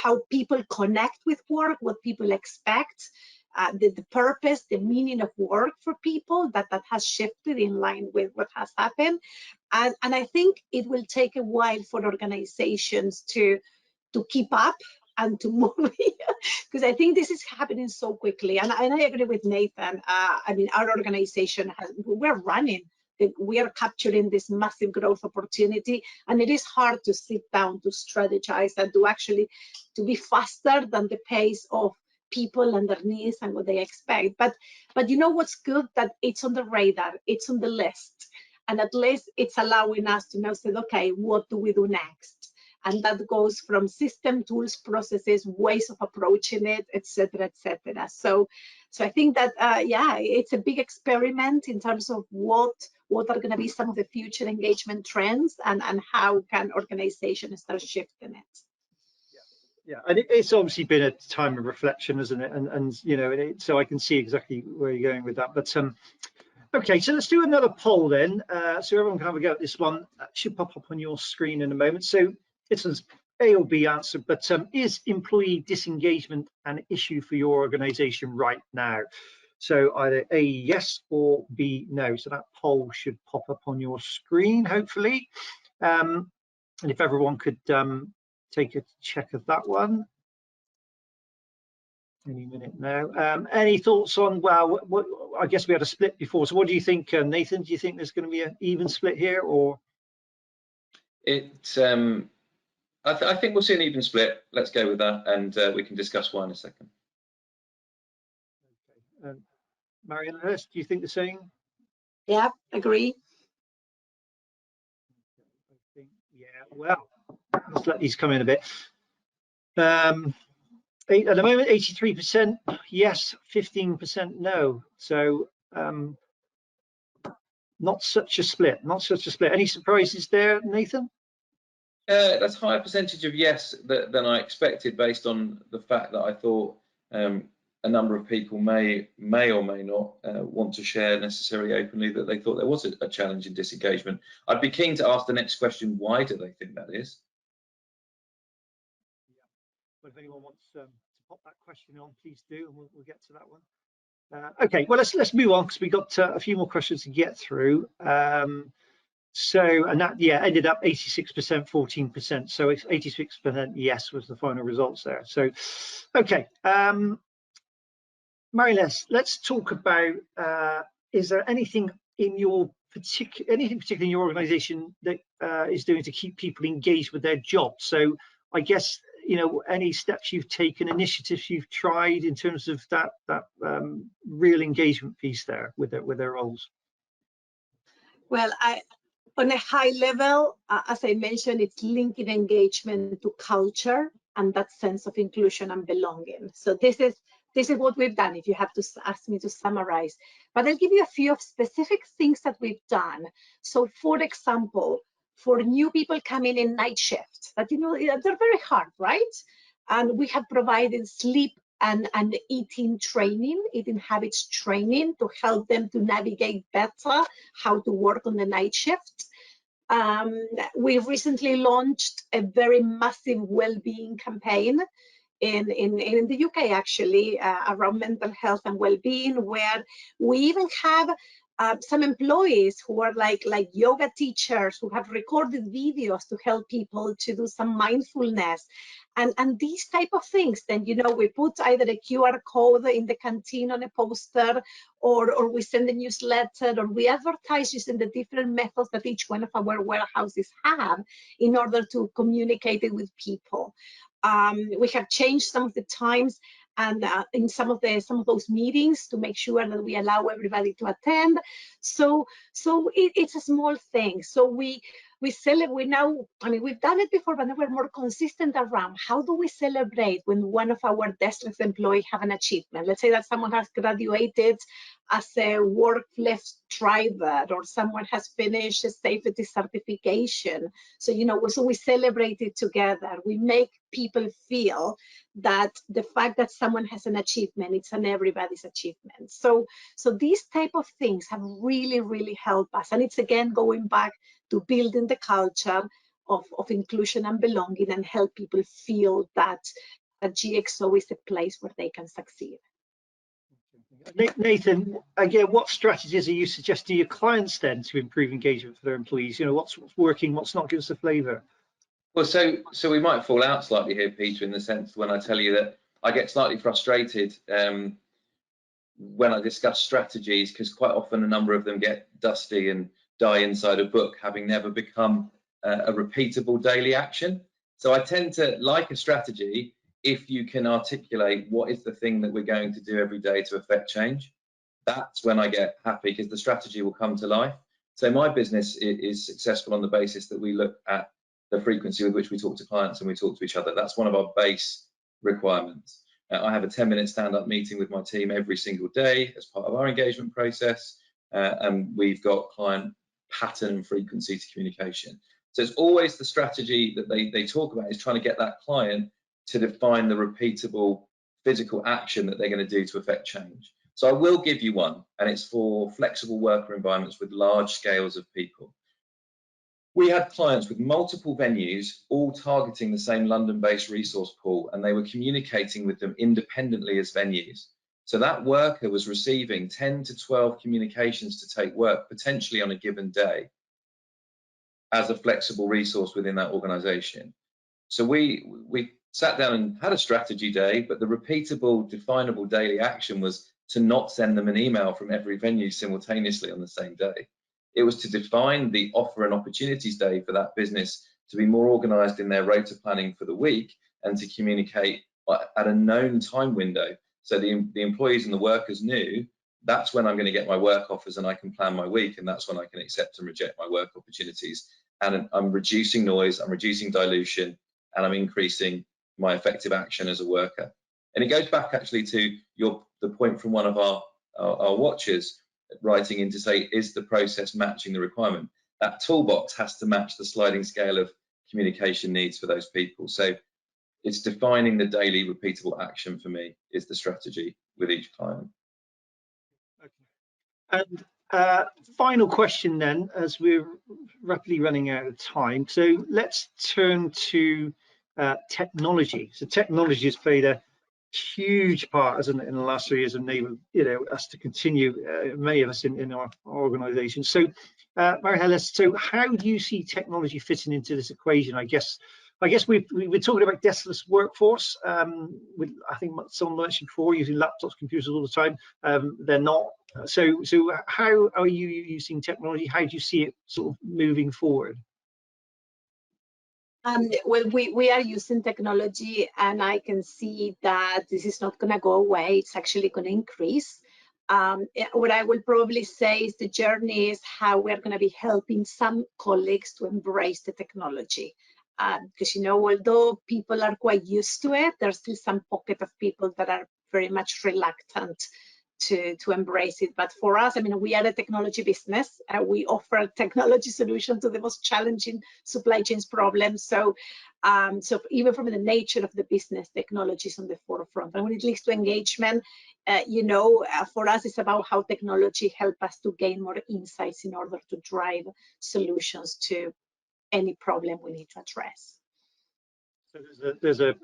how people connect with work, what people expect, the purpose, the meaning of work for people, that has shifted in line with what has happened. And I think it will take a while for organizations to keep up and to move because I think this is happening so quickly. And I agree with Nathan. I mean, our organization we're running. We are capturing this massive growth opportunity, and it is hard to sit down to strategize and to be faster than the pace of people and their needs and what they expect. But you know what's good? That it's on the radar, it's on the list, and at least it's allowing us to now say, okay, what do we do next? And that goes from system, tools, processes, ways of approaching it, etc., etc. So I think that yeah, it's a big experiment in terms of what are going to be some of the future engagement trends, and how can organizations start shifting it. Yeah, and it's obviously been a time of reflection, isn't it? And you know, so I can see exactly where you're going with that. But okay, so let's do another poll then, so everyone can have a go at this one. That should pop up on your screen in a moment. So this is A or B answer, but is employee disengagement an issue for your organization right now? So either A, yes, or B, no. So that poll should pop up on your screen, hopefully. And if everyone could take a check of that one. Any minute now. Any thoughts on, well, what, I guess we had a split before. So what do you think, Nathan? Do you think there's going to be an even split here, or? I think we'll see an even split. Let's go with that, and we can discuss why in a second. Okay. Marianne Hurst, do you think the same? Yeah, agree. I think, yeah, well, let's let these come in a bit. At the moment, 83% yes, 15% no. So not such a split, not such a split. Any surprises there, Nathan? That's a higher percentage of yes than I expected, based on the fact that I thought a number of people may or may not want to share necessarily openly that they thought there was a challenge in disengagement. I'd be keen to ask the next question, why do they think that is? Yeah. Well, if anyone wants to pop that question on, please do, and we'll get to that one. Okay, well, let's move on, because we've got a few more questions to get through. So, and that, yeah, ended up 86%, 14%. So it's 86% yes was the final results there. So, okay. Marianne, let's talk about, is there anything in your particular in your organization that is doing to keep people engaged with their job? So I guess, you know, any steps you've taken, initiatives you've tried in terms of that real engagement piece there with their roles? Well, on a high level, as I mentioned, it's linking engagement to culture and that sense of inclusion and belonging. So this is what we've done, if you have to ask me to summarize. But I'll give you a few of specific things that we've done. So for example, for new people coming in night shifts, that, you know, they're very hard, right? And we have provided sleep and eating habits training to help them to navigate better how to work on the night shift. We recently launched a very massive well-being campaign in the UK, actually, around mental health and well-being, where we even have some employees who are like yoga teachers who have recorded videos to help people to do some mindfulness and these type of things. Then, you know, we put either a QR code in the canteen on a poster, or we send a newsletter, or we advertise using the different methods that each one of our warehouses have in order to communicate it with people. We have changed some of the times and in some of those meetings to make sure that we allow everybody to attend. So it's a small thing. So we celebrate now. I mean, we've done it before, but now we're more consistent around how do we celebrate when one of our deskless employees have an achievement. Let's say that someone has graduated as a workplace driver, or someone has finished a safety certification. So, you know, so we celebrate it together. We make people feel that the fact that someone has an achievement, it's an everybody's achievement. So these type of things have really, really helped us. And it's again going back to building the culture of inclusion and belonging, and help people feel that GXO is a place where they can succeed. Nathan, again, what strategies are you suggesting your clients then to improve engagement for their employees? You know, what's working, what's not? Give us a flavour. Well, so we might fall out slightly here, Peter, in the sense when I tell you that I get slightly frustrated when I discuss strategies, because quite often a number of them get dusty and die inside a book, having never become a repeatable daily action. So I tend to like a strategy if you can articulate what is the thing that we're going to do every day to affect change. That's when I get happy, because the strategy will come to life. So my business is successful on the basis that we look at the frequency with which we talk to clients and we talk to each other. That's one of our base requirements. I have a 10-minute stand-up meeting with my team every single day as part of our engagement process, and we've got client pattern and frequency to communication. So it's always the strategy that they talk about is trying to get that client to define the repeatable physical action that they're going to do to affect change. So I will give you one, and it's for flexible worker environments with large scales of people. We had clients with multiple venues, all targeting the same London-based resource pool, and they were communicating with them independently as venues. So that worker was receiving 10 to 12 communications to take work potentially on a given day as a flexible resource within that organization. So we sat down and had a strategy day, but the repeatable, definable daily action was to not send them an email from every venue simultaneously on the same day. It was to define the offer and opportunities day for that business to be more organized in their rota planning for the week and to communicate at a known time window. So the employees and the workers knew that's when I'm going to get my work offers and I can plan my week, and that's when I can accept and reject my work opportunities. And I'm reducing noise, I'm reducing dilution, and I'm increasing my effective action as a worker. And it goes back actually to the point from one of our watchers writing in to say, is the process matching the requirement? That toolbox has to match the sliding scale of communication needs for those people. So it's defining the daily repeatable action for me is the strategy with each client. Okay. And final question then, as we're rapidly running out of time. So let's turn to technology. So technology has played a huge part, hasn't it, in the last 3 years, of enabling us to continue, many of us in our organisation. So Marie-Hélène, so how do you see technology fitting into this equation? I guess we're talking about deskless workforce. With, I think someone mentioned before, using laptops, computers all the time. They're not. So how are you using technology? How do you see it sort of moving forward? Well, we are using technology, and I can see that this is not going to go away. It's actually going to increase. What I will probably say is the journey is how we're going to be helping some colleagues to embrace the technology. Because, although people are quite used to it, there's still some pocket of people that are very much reluctant to embrace it. But for us, we are a technology business. We offer technology solutions to the most challenging supply chains problems. So even from the nature of the business, technology is on the forefront. And when it leads to engagement, for us, it's about how technology helps us to gain more insights in order to drive solutions to any problem we need to address. So there's a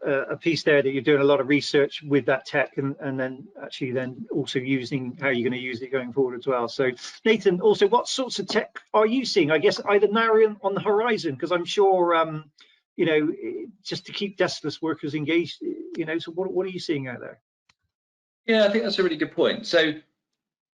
piece there that you're doing a lot of research with that tech, and then actually then also using how you're going to use it going forward as well. So Nathan, also, what sorts of tech are you seeing? I guess either now or on the horizon, because I'm sure just to keep deskless workers engaged. So what are you seeing out there? Yeah, I think that's a really good point. So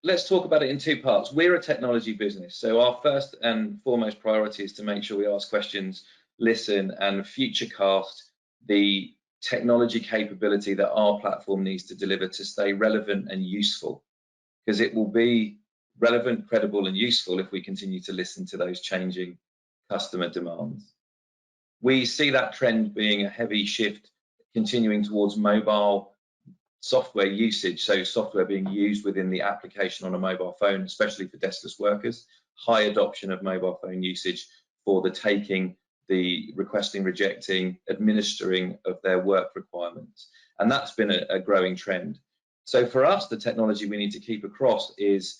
let's talk about it in two parts. We're a technology business, so our first and foremost priority is to make sure we ask questions, listen, and futurecast the technology capability that our platform needs to deliver to stay relevant and useful, because it will be relevant, credible, and useful if we continue to listen to those changing customer demands. We see that trend being a heavy shift continuing towards mobile software usage, so software being used within the application on a mobile phone, especially for deskless workers, high adoption of mobile phone usage for the taking, the requesting, rejecting, administering of their work requirements. And that's been a growing trend. So for us, the technology we need to keep across is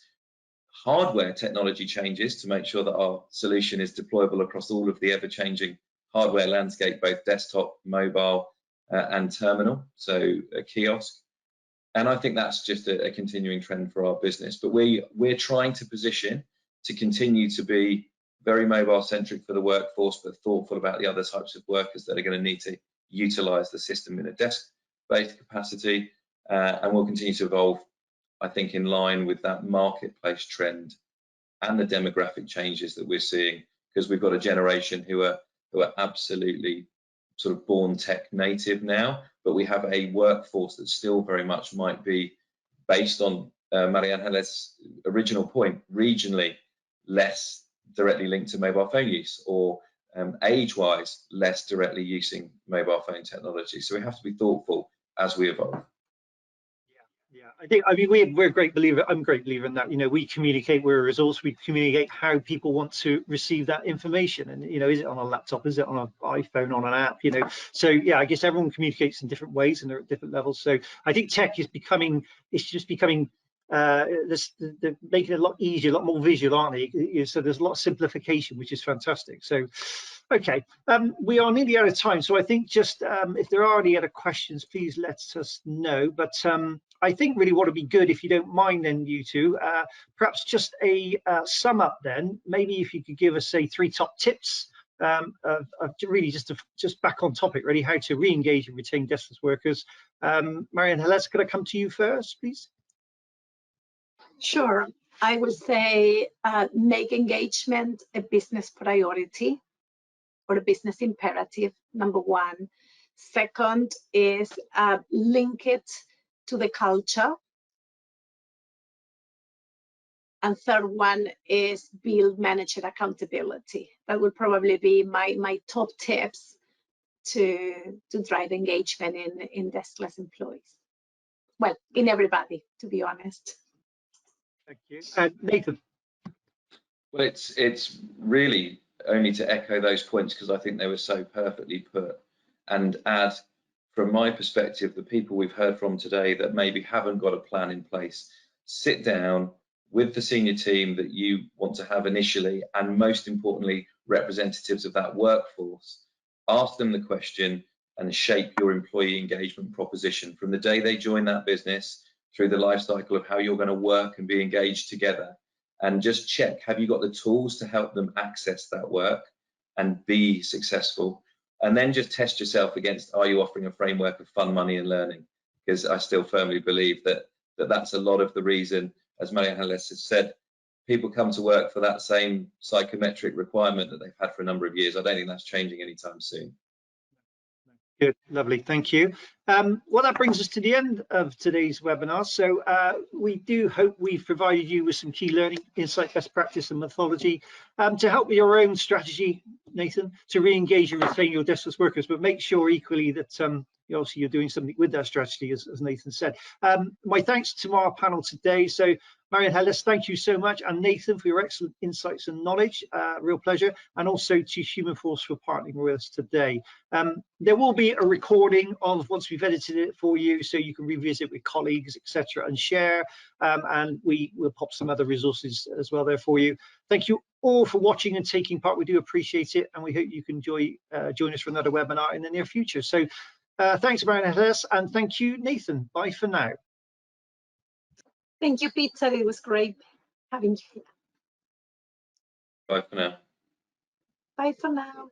hardware technology changes to make sure that our solution is deployable across all of the ever-changing hardware landscape, both desktop, mobile, and terminal, so a kiosk. And I think that's just a continuing trend for our business. But we're trying to position to continue to be very mobile centric for the workforce, but thoughtful about the other types of workers that are going to need to utilize the system in a based capacity, and will continue to evolve, I think, in line with that marketplace trend and the demographic changes that we're seeing, because we've got a generation who are absolutely sort of born tech native now, but we have a workforce that still very much might be based on Maria Angeles' original point, regionally less directly linked to mobile phone use, or age-wise less directly using mobile phone technology. So we have to be thoughtful as we evolve. Yeah, I mean, we're a great believer. I'm a great believer in that. You know, we communicate, we're a resource. We communicate how people want to receive that information, and you know, is it on a laptop? Is it on an iPhone? On an app? You know, so yeah, I guess everyone communicates in different ways, and they're at different levels. So I think tech is becoming, it's just becoming, they're making it a lot easier, a lot more visual, aren't they? So there's a lot of simplification, which is fantastic. So. Okay, we are nearly out of time, so I think just if there are any other questions, please let us know. But I think really what would be good, if you don't mind then, you two, perhaps just a sum up then, maybe if you could give us, say, 3 top tips of really just back on topic, really, how to re-engage and retain deskless workers. Maria Angeles, could I come to you first, please? Sure. I would say make engagement a business priority, or a business imperative, number 1. Second is link it to the culture. And third one is build manager accountability. That would probably be my top tips to drive engagement in deskless employees. Well, in everybody, to be honest. Thank you. Nathan. Well, it's really only to echo those points, because I think they were so perfectly put, and add, from my perspective, the people we've heard from today that maybe haven't got a plan in place, sit down with the senior team that you want to have initially, and most importantly, representatives of that workforce. Ask them the question and shape your employee engagement proposition from the day they join that business through the life cycle of how you're going to work and be engaged together. And just check, have you got the tools to help them access that work and be successful? And then just test yourself against, are you offering a framework of fun, money and learning? Because I still firmly believe that's a lot of the reason, as Maria Angeles has said, people come to work for that same psychometric requirement that they've had for a number of years. I don't think that's changing anytime soon. Good, lovely, thank you. Well, that brings us to the end of today's webinar. So we do hope we've provided you with some key learning, insight, best practice and methodology to help with your own strategy, Nathan, to re-engage and retain your deskless workers, but make sure equally that obviously you're doing something with that strategy, as Nathan said. My thanks to our panel today. So Maria Angeles, thank you so much, and Nathan for your excellent insights and knowledge, real pleasure, and also to Human Force for partnering with us today. There will be a recording of once we've edited it for you, so you can revisit with colleagues, etc., and share, and we will pop some other resources as well there for you. Thank you all for watching and taking part. We do appreciate it, and we hope you can join us for another webinar in the near future. So thanks, Maria Angeles, and thank you, Nathan. Bye for now. Thank you, Peter. It was great having you here. Bye for now. Bye for now.